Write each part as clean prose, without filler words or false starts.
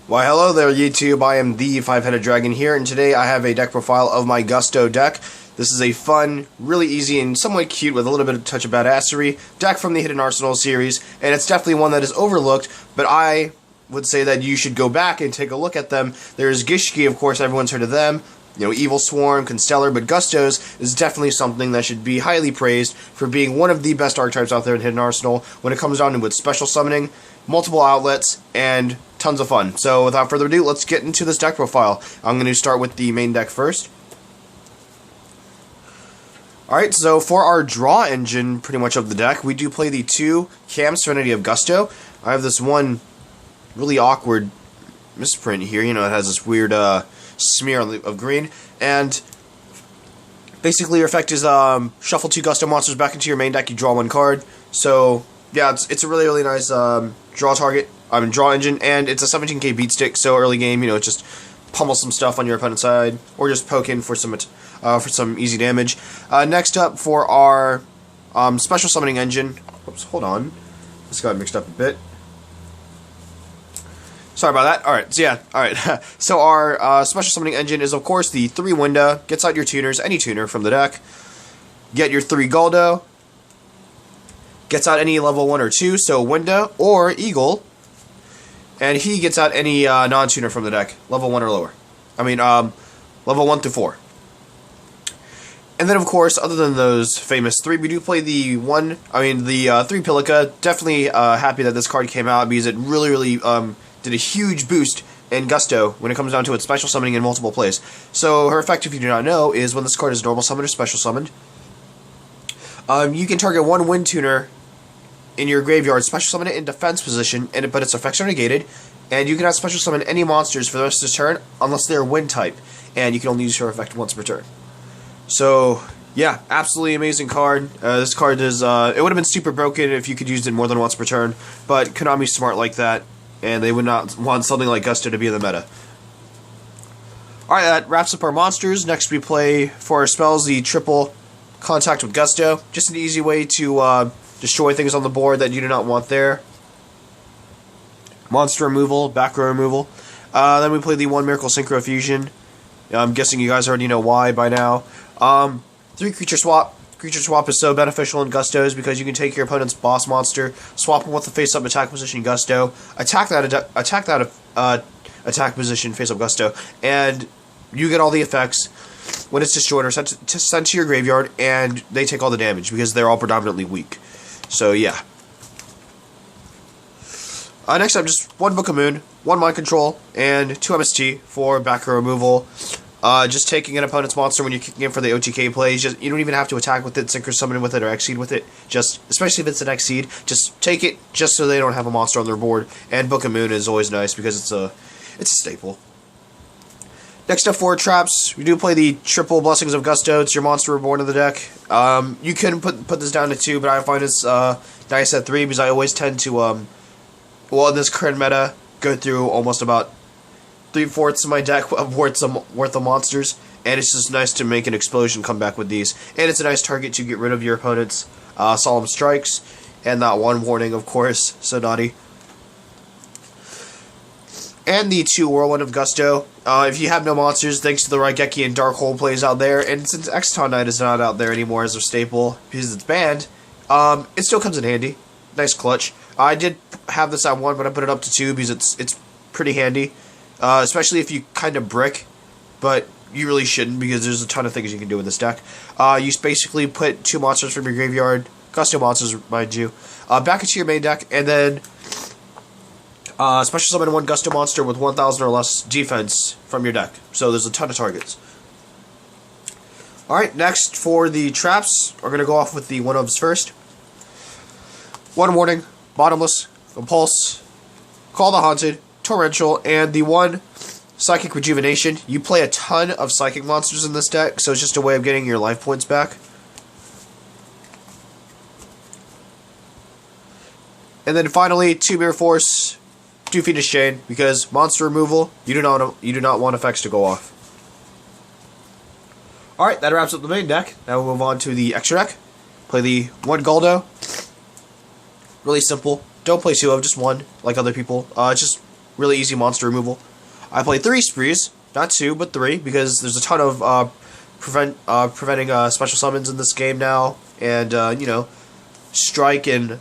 Why hello there YouTube, I am the Five-Headed Dragon here, and today I have a deck profile of my Gusto deck. This is a fun, really easy, and somewhat cute with a little bit of touch of badassery deck from the Hidden Arsenal series, and it's definitely one that is overlooked, but I would say that you should go back and take a look at them. There's Gishki, of course, everyone's heard of them. You know, Evil Swarm, Constellar, but Gustos is definitely something that should be highly praised for being one of the best archetypes out there in Hidden Arsenal when it comes down to its special summoning, multiple outlets, and tons of fun. So without further ado, let's get into this deck profile. I'm going to start with the main deck first. Alright, so for our draw engine, pretty much of the deck, we do play the 2 Cam Serenity of Gusto. I have this one really awkward misprint here, you know, it has this weird smear of green, and basically your effect is shuffle 2 Gusto monsters back into your main deck, you draw 1 card. So yeah, it's a really nice draw target, draw engine, and it's a 17k beat stick, so early game, you know, just pummel some stuff on your opponent's side, or just poke in for some easy damage. Next up for our special summoning engine, oops, hold on, this got mixed up a bit. Sorry about that. Alright, so yeah, alright. So our special summoning engine is, of course, the 3 Winda, gets out your tuners, any tuner from the deck, get your 3 Goldo, gets out any level 1 or 2, so Winda or Eagle, and he gets out any non-tuner from the deck, level 1 or lower. Level 1 through 4. And then, of course, other than those famous 3, we do play the 3 Pilica. Definitely happy that this card came out because it really did a huge boost in Gusto when it comes down to its special summoning in multiple plays. So her effect, if you do not know, is when this card is normal summoned or special summoned, you can target 1 Wind tuner in your graveyard, special summon it in defense position, but its effects are negated, and you cannot special summon any monsters for the rest of the turn unless they are Wind type, and you can only use her effect once per turn. So yeah, absolutely amazing card. This card is, it would have been super broken if you could use it more than once per turn, but Konami's smart like that, and they would not want something like Gusto to be in the meta. Alright, that wraps up our monsters. Next we play, for our spells, the triple Contact with Gusto. Just an easy way to destroy things on the board that you do not want there. Monster removal, back row removal. Then we play the 1 Miracle Synchro Fusion. I'm guessing you guys already know why by now. 3 Creature Swap. Creature Swap is so beneficial in Gustos because you can take your opponent's boss monster, swap him with the face-up attack position Gusto, attack that attack position face-up Gusto, and you get all the effects when it's destroyed or sent to your graveyard, and they take all the damage because they're all predominantly weak. So yeah. Next up, just 1 Book of Moon, 1 Mind Control, and 2 MST for back row removal. Just taking an opponent's monster when you're kicking in for the OTK plays. You don't even have to attack with it, Synchro Summon with it, or Exceed with it. Just, especially if it's an Exceed, just take it just so they don't have a monster on their board. And Book of Moon is always nice because it's a staple. Next up for traps, we do play the triple Blessings of Gusto. It's your monster reborn in the deck. You can put this down to 2, but I find it's nice at 3 because I always tend to, well, in this current meta, go through almost about 3/4 of my deck worth of monsters, and it's just nice to make an explosion come back with these. And it's a nice target to get rid of your opponent's Solemn Strikes, and that 1 warning, of course, so naughty. And the 2 Whirlwind of Gusto. If you have no monsters, thanks to the Raigeki and Dark Hole plays out there, and since Exton Knight is not out there anymore as a staple because it's banned, it still comes in handy. Nice clutch. I did have this at 1, but I put it up to 2 because it's pretty handy. Especially if you kind of brick, but you really shouldn't because there's a ton of things you can do with this deck. You basically put 2 monsters from your graveyard, Gusto monsters, mind you, back into your main deck, and then special summon 1 Gusto monster with 1,000 or less defense from your deck. So there's a ton of targets. Alright, next for the traps, we're going to go off with the 1-ofs first. 1 Warning, Bottomless, Impulse, Call the Haunted, Torrential, and the 1 Psychic Rejuvenation. You play a ton of Psychic monsters in this deck, so it's just a way of getting your life points back. And then finally, 2 Mirror Force, 2 Phoenix Chain, because monster removal, you do not want effects to go off. Alright, that wraps up the main deck. Now we'll move on to the extra deck. Play the 1 Goldo. Really simple. Don't play 2 of, just 1, like other people. Just really easy monster removal. I played 3 sprees, not 2, but 3, because there's a ton of preventing special summons in this game now, and you know, strike and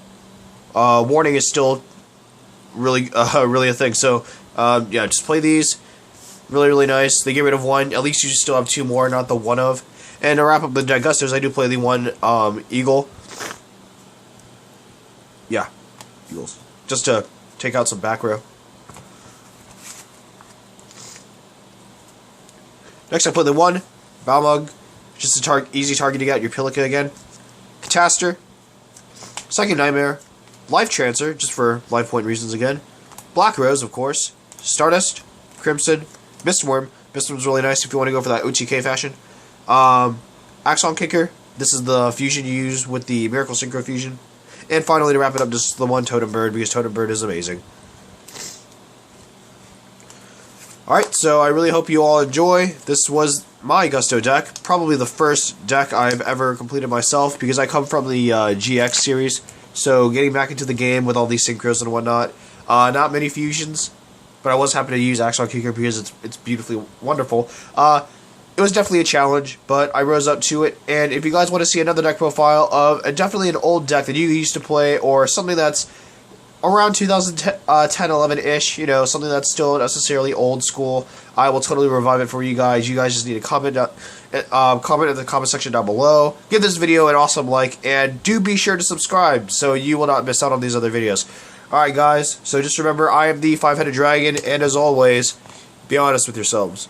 warning is still really really a thing. So yeah, just play these. Really nice. They get rid of 1. At least you still have 2 more, not the 1 of. And to wrap up the deck gustos, I do play the 1 eagle. Yeah, eagles. Just to take out some back row. Next, I play the 1 Balmug. Just a easy target to get your Pilica again. Cataster. Second Nightmare. Life Trancer, just for life point reasons again. Black Rose, of course. Stardust. Crimson. Mistworm. Mistworm's really nice if you want to go for that OTK fashion. Axon Kicker. This is the fusion you use with the Miracle Synchro fusion. And finally, to wrap it up, just the 1 Totem Bird, because Totem Bird is amazing. Alright, so I really hope you all enjoy. This was my Gusto deck. Probably the first deck I've ever completed myself, because I come from the GX series. So getting back into the game with all these synchros and whatnot. Not many fusions, but I was happy to use Axon Kicker because it's beautifully wonderful. It was definitely a challenge, but I rose up to it. And if you guys want to see another deck profile of definitely an old deck that you used to play, or something that's around 2010-11-ish, you know, something that's still necessarily old school, I will totally revive it for you guys. You guys just need to comment in the comment section down below. Give this video an awesome like, and do be sure to subscribe so you will not miss out on these other videos. Alright guys, so just remember, I am the 5-headed dragon, and as always, be honest with yourselves.